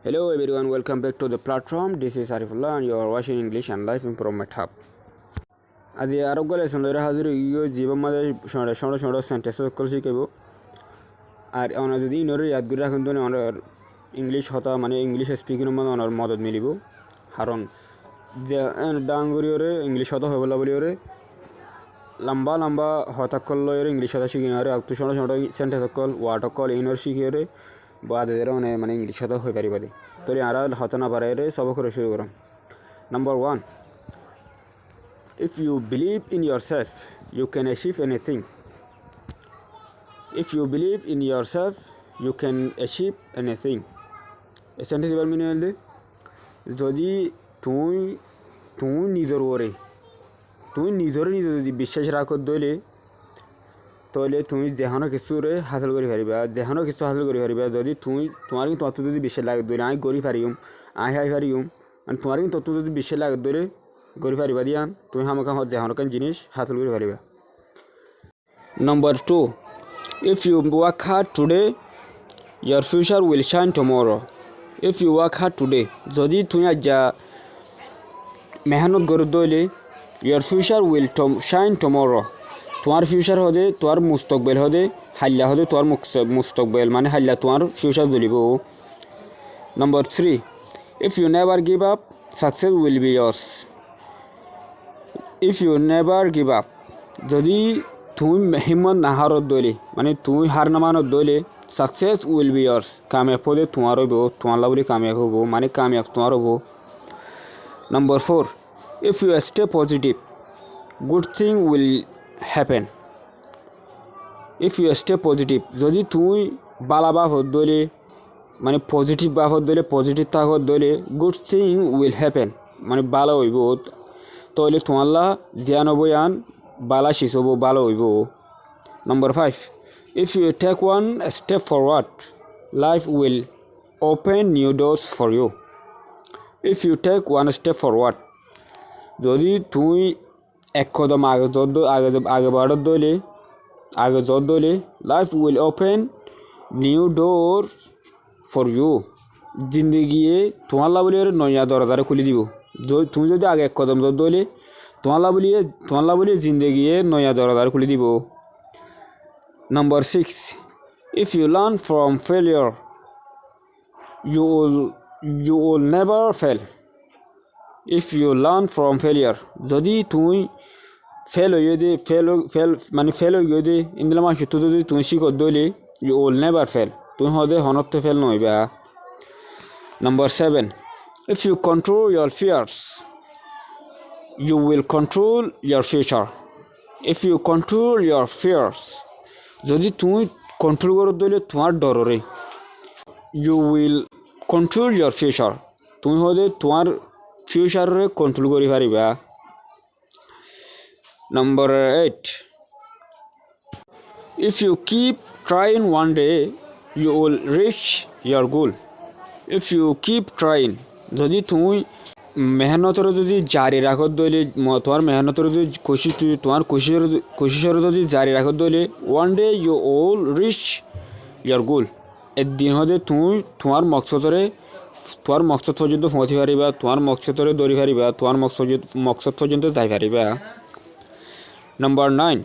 Hello everyone, welcome back to the platform. This is Arifullah and you are watching English and Life Improvement Hub. আজি আরো গলে সুন্দর হাজির ইও জীবন মাঝে ছোট ছোট সেন্টেন্স কল শিখাবো আর আমরা যদি ইনরে ইয়াদ করে রাখুন তো আমরা ইংলিশ হতা মানে ইংলিশ স্পিকিং মানে অনার মদত মিলিব কারণ ডাঙ্গুরিওরে ইংলিশ হতা হবলা বলিওরে লম্বা লম্বা হতা কল লয়রে ইংলিশ হতা শিখিনা আর একটু ছোট ছোট সেন্টেন্স কল ওয়ার্ড কল ইনর শিখিরে বাদে মানে ইংলিশ হতা হই পারিবা দে তো আর হতা না পারে সব করে শুরু করম number 1 If you believe in yourself, you can achieve anything. If you believe in yourself, you can achieve anything. A sentence ever meaning হল যদি তুই নিজরে যদি বিশ্বাস রাখো তাহলে তুমি যেহানো কিছুরে হাসিল করি পারিবা যেহানো কিছু হাসিল করি পারিবা যদি তোমার কিন্তু তত যদি বিশ্বাস লাগে দইলে আমি করি পারিম আই পারিম আর তোমার কিন্তু তত যদি বিশ্বাস লাগে দইলে করি পারিবা দিয়া তুমি আমাকে যেহানো কান জিনিস হাসিল করি পারিবা Number 2 If you work hard today your future will shine tomorrow If you work hard today যদি তুমি আজ মেহনত করে দইলে your future will shine tomorrow তোমার ফিউচার হদে তোমার মুস্তকবিল হদে হাল্লা হদে তোমার মুস্তকবিল মানে হাল্লা তোমার ফিউচার জ্বলিব Number 3 If you never give up success will be yours If you never give up যদি তুমি হিম্মত না হারত দইলে মানে তুমি হার না মানত দইলে success will be yours কামিয়াব হদে তোমার হইব তোমার লাভলি কামিয়াব হবো মানে কামিয়াব তোমার হবো Number 4 If you stay positive good thing will happen If you stay positive যদি তুমি বালা বা হদ দইলে মানে পজিটিভ বা হদ দইলে পজিটিভ থাকত দইলে good thing will happen মানে ভালো হইব তাহলে তোমার জ্ঞান বয়ান বালা শিখব ভালো হইব Number 5 If you take one step forward life will open new doors for you If you take one step forward যদি তুমি এক কদম আগে বাড়ত দইলে আগে যত দইলে life will open new door for you জিন্দগিয়ে তোমার লাভলিয়ে নয়া দরজারে খুলে দিব তুমি যদি আগে এক কদম যত দইলে তোমার লাভলিয়ে জিন্দগিয়ে নয়া দরজারে খুলে দিব Number 6 If you learn from failure you will never fail If you learn from failure যদি তুমি ফেল মানে ফেল হয়ে দে ইন্দিলা মানুষ তো যদি তুমি শিখত দইলে you will never fail তুমি হদে হনতে fail নইবা Number 7 If you control your fears you will control your future If you control your fears যদি তুমি কন্ট্রোল করত দইলে তোমার ডররে you will control your future তুমি হদে তোমার ফিউচারে কন্ট্রোল করি পারিবা Number 8 If you keep trying one day you will reach your goal If you keep trying যদি তুমি মেহনতর যদি জারি রাখত দইলে তোমার মেহনতর যদি তোমার কোশিশের যদি জারি রাখত দইলে one day you will reach your goal একদিন হদে তুমি তোমার মকসদ পর্যন্ত পৌঁছে পারিবা তোমার মকসদরে দৌড়ি পারিবা তোমার মকসদ পর্যন্ত যাই পারিবা Number 9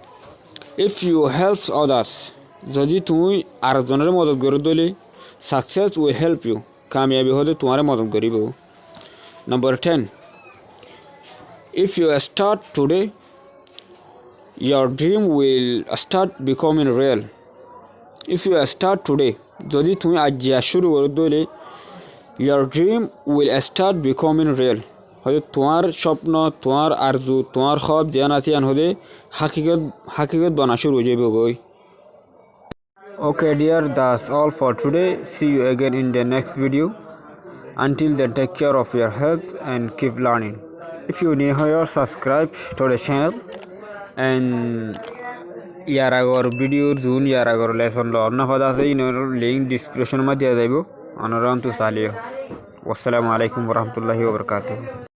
If you help others যদি তুমি আরেকজনের মদত করে দইলে success will help you কামিয়াবি হদে তোমার মদত করিব Number 10 If you start today your dream will start becoming real If you start today যদি তুমি আজ শুরু করে দইলে your dream will start becoming real হয়তো তোমার স্বপ্ন তোমার আরজু তোমার খ্বাব যেন আছে হদে হাকিকত বানা শুরু হয়ে যাবে গই Okay dear, that's all for today. See you again in the next video. Until then, take care of your health and keep learning. If you new here, subscribe to the channel and ইয়ার ভিডিওর June ইয়ার lesson লো না ফাদা আছে ইনর link description মধ্যে দিয়া যাইবো অনরান্ত চালিও আসসালামু আলাইকুম ওয়া রাহমাতুল্লাহি ওয়া বারাকাতুহু